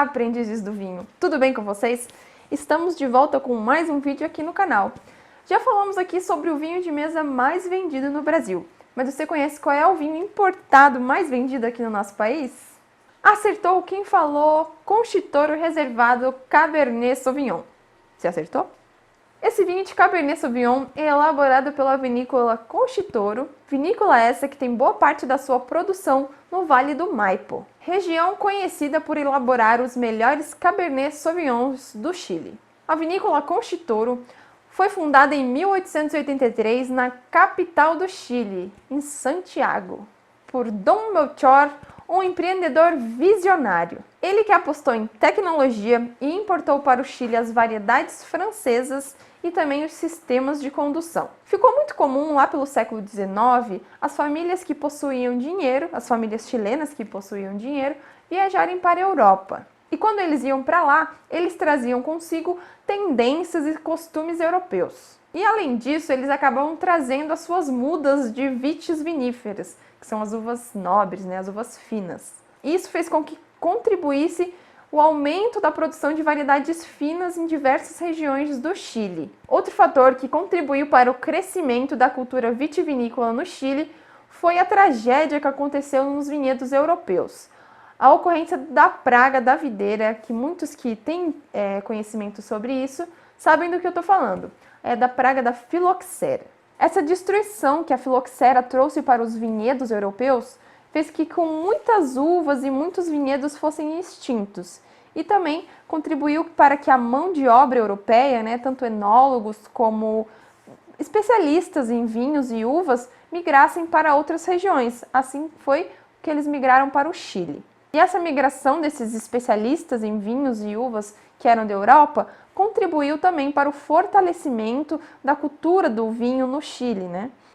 aprendizes do vinho! Tudo bem com vocês? Estamos de volta com mais um vídeo aqui no canal. Já falamos aqui sobre o vinho de mesa mais vendido no Brasil, mas você conhece qual é o vinho importado mais vendido aqui no nosso país? Acertou quem falou Conchitoro Reservado Cabernet Sauvignon. Você acertou? Esse vinho de Cabernet Sauvignon é elaborado pela vinícola Conchitoro, vinícola essa que tem boa parte da sua produção no Vale do Maipo, região conhecida por elaborar os melhores Cabernet Sauvignons do Chile. A vinícola Conchitoro foi fundada em 1883 na capital do Chile, em Santiago, por Dom Melchor, um empreendedor visionário. Ele que apostou em tecnologia e importou para o Chile as variedades francesas e também os sistemas de condução. Ficou muito comum lá pelo século XIX as famílias que possuíam dinheiro, as famílias chilenas que possuíam dinheiro, viajarem para a Europa. E quando eles iam para lá, eles traziam consigo tendências e costumes europeus. E além disso, eles acabavam trazendo as suas mudas de vites viníferas, que são as uvas nobres, as uvas finas. Isso fez com que contribuísse o aumento da produção de variedades finas em diversas regiões do Chile. Outro fator que contribuiu para o crescimento da cultura vitivinícola no Chile foi a tragédia que aconteceu nos vinhedos europeus. A ocorrência da praga da videira, que muitos que têm conhecimento sobre isso sabem do que eu estou falando, é da praga da filoxera. Essa destruição que a filoxera trouxe para os vinhedos europeus fez que com muitas uvas e muitos vinhedos fossem extintos e também contribuiu para que a mão de obra europeia, tanto enólogos como especialistas em vinhos e uvas, migrassem para outras regiões. Assim foi que eles migraram para o Chile. E essa migração desses especialistas em vinhos e uvas que eram da Europa contribuiu também para o fortalecimento da cultura do vinho no Chile,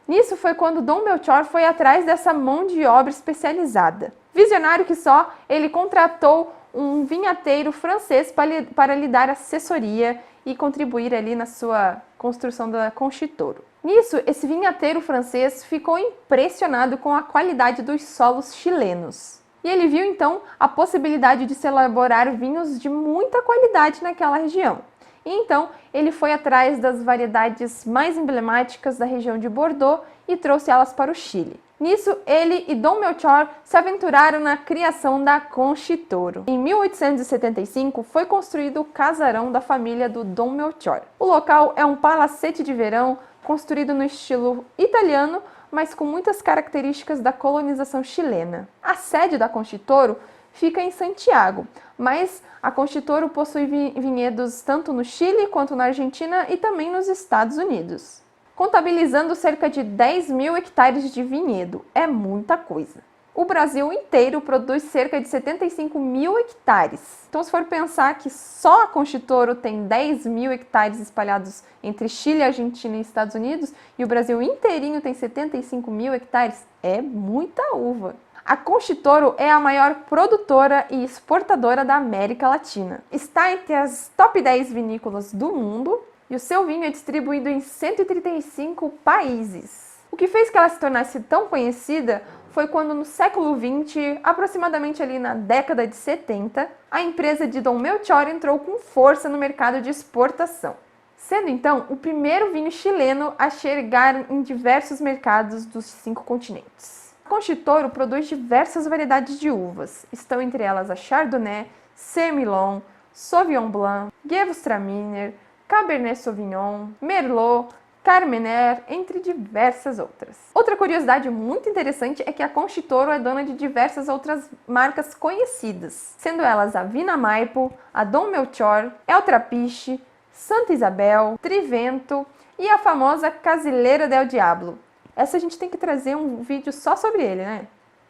Nisso foi quando Dom Melchor foi atrás dessa mão de obra especializada. Visionário que só, ele contratou um vinhateiro francês para lhe dar assessoria e contribuir ali na sua construção da Conchitoro. Nisso, esse vinhateiro francês ficou impressionado com a qualidade dos solos chilenos. E ele viu então a possibilidade de se elaborar vinhos de muita qualidade naquela região. E então ele foi atrás das variedades mais emblemáticas da região de Bordeaux e trouxe elas para o Chile. Nisso, ele e Dom Melchor se aventuraram na criação da Conchitoro. Em 1875 foi construído o casarão da família do Dom Melchor. O local é um palacete de verão construído no estilo italiano, mas com muitas características da colonização chilena. A sede da Conchitoro fica em Santiago, mas a Conchitoro possui vinhedos tanto no Chile quanto na Argentina e também nos Estados Unidos, contabilizando cerca de 10 mil hectares de vinhedo. É muita coisa. O Brasil inteiro produz cerca de 75 mil hectares. Então, se for pensar que só a Conchitoro tem 10 mil hectares espalhados entre Chile, Argentina e Estados Unidos, e o Brasil inteirinho tem 75 mil hectares, é muita uva. A Conchitoro é a maior produtora e exportadora da América Latina. Está entre as top 10 vinícolas do mundo e o seu vinho é distribuído em 135 países. O que fez que ela se tornasse tão conhecida foi quando no século XX, aproximadamente ali na década de 70, a empresa de Dom Melchor entrou com força no mercado de exportação, sendo então o primeiro vinho chileno a chegar em diversos mercados dos 5 continentes. A Conchitoro produz diversas variedades de uvas, estão entre elas a Chardonnay, Semillon, Sauvignon Blanc, Gewürztraminer, Cabernet Sauvignon, Merlot, Carmener, entre diversas outras. Outra curiosidade muito interessante é que a Conchitoro é dona de diversas outras marcas conhecidas, sendo elas a Vina Maipo, a Dom Melchor, El Trapiche, Santa Isabel, Trivento e a famosa Casileira del Diablo. Essa a gente tem que trazer um vídeo só sobre ele,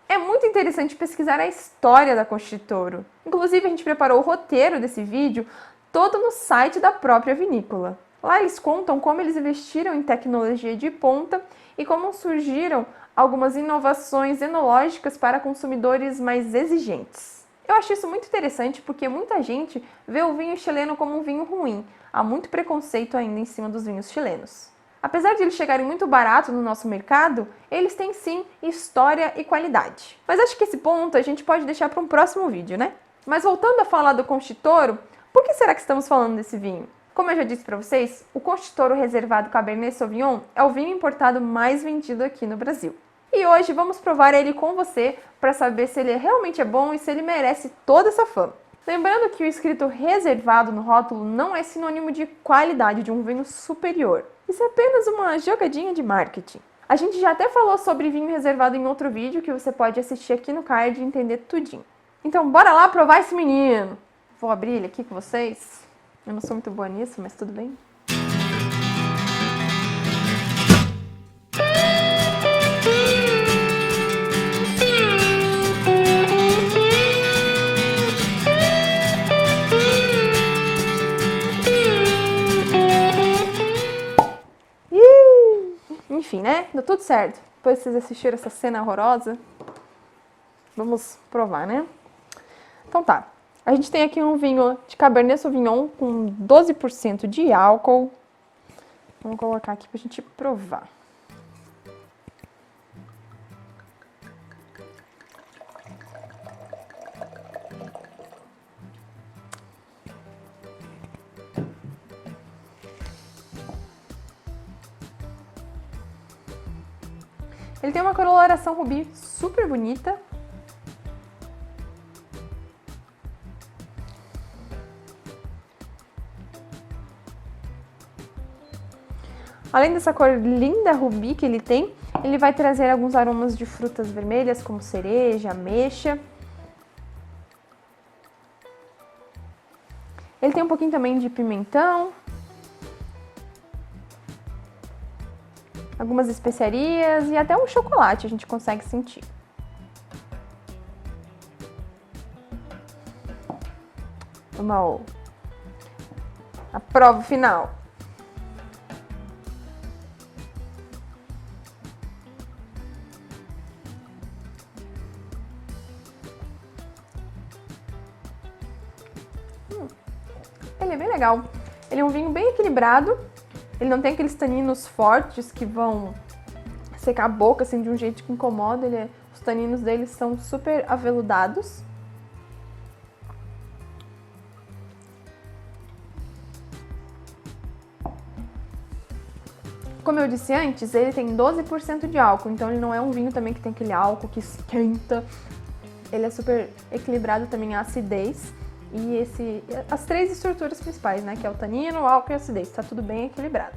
É muito interessante pesquisar a história da Conchitoro. Inclusive, a gente preparou o roteiro desse vídeo todo no site da própria vinícola. Lá eles contam como eles investiram em tecnologia de ponta e como surgiram algumas inovações enológicas para consumidores mais exigentes. Eu acho isso muito interessante porque muita gente vê o vinho chileno como um vinho ruim. Há muito preconceito ainda em cima dos vinhos chilenos. Apesar de eles chegarem muito barato no nosso mercado, eles têm sim história e qualidade. Mas acho que esse ponto a gente pode deixar para um próximo vídeo, Mas voltando a falar do Conchitoro, por que será que estamos falando desse vinho? Como eu já disse para vocês, o Conchitoro Reservado Cabernet Sauvignon é o vinho importado mais vendido aqui no Brasil. E hoje vamos provar ele com você para saber se ele realmente é bom e se ele merece toda essa fama. Lembrando que o escrito reservado no rótulo não é sinônimo de qualidade de um vinho superior. Isso é apenas uma jogadinha de marketing. A gente já até falou sobre vinho reservado em outro vídeo que você pode assistir aqui no card e entender tudinho. Então bora lá provar esse menino! Vou abrir ele aqui com vocês. Eu não sou muito boa nisso, mas tudo bem. Enfim, né? Deu tudo certo. Depois que vocês assistiram essa cena horrorosa, vamos provar, né? Então tá. A gente tem aqui um vinho de Cabernet Sauvignon com 12% de álcool. Vamos colocar aqui pra gente provar. Ele tem uma coloração rubi super bonita. Além dessa cor linda rubi que ele tem, ele vai trazer alguns aromas de frutas vermelhas, como cereja, ameixa. Ele tem um pouquinho também de pimentão. Algumas especiarias e até um chocolate a gente consegue sentir. Vamos à prova final. Ele é bem legal. Ele é um vinho bem equilibrado. Ele não tem aqueles taninos fortes que vão secar a boca assim de um jeito que incomoda. Os taninos dele são super aveludados. Como eu disse antes, ele tem 12% de álcool, então ele não é um vinho também que tem aquele álcool que esquenta. Ele é super equilibrado também a acidez. E as três estruturas principais, né? Que é o tanino, o álcool e a acidez. Tá tudo bem equilibrado.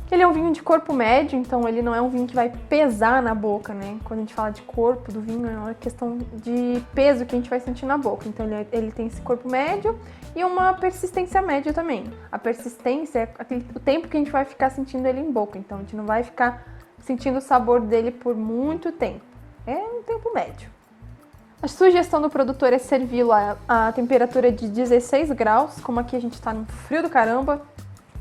Ele é um vinho de corpo médio, então ele não é um vinho que vai pesar na boca, né? Quando a gente fala de corpo do vinho, é uma questão de peso que a gente vai sentir na boca. Então ele tem esse corpo médio e uma persistência média também. A persistência é o tempo que a gente vai ficar sentindo ele em boca, então a gente não vai ficar sentindo o sabor dele por muito tempo. É um tempo médio. A sugestão do produtor é servi-lo a temperatura de 16 graus, como aqui a gente tá no frio do caramba.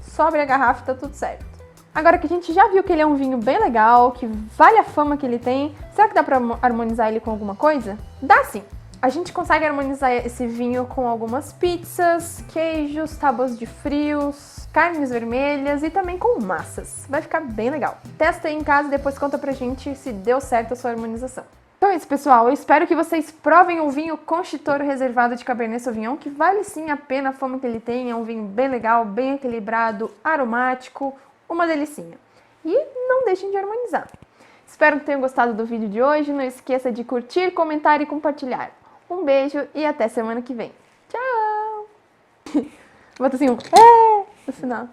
Sobre a garrafa e tá tudo certo. Agora que a gente já viu que ele é um vinho bem legal, que vale a fama que ele tem, será que dá pra harmonizar ele com alguma coisa? Dá sim! A gente consegue harmonizar esse vinho com algumas pizzas, queijos, tábuas de frios, carnes vermelhas e também com massas. Vai ficar bem legal. Testa aí em casa e depois conta pra gente se deu certo a sua harmonização. Então é isso, pessoal. Eu espero que vocês provem o vinho Conchitoro Reservado de Cabernet Sauvignon, que vale sim a pena a fama que ele tem. É um vinho bem legal, bem equilibrado, aromático, uma delicinha. E não deixem de harmonizar. Espero que tenham gostado do vídeo de hoje. Não esqueça de curtir, comentar e compartilhar. Um beijo e até semana que vem. Tchau! Bota assim no final.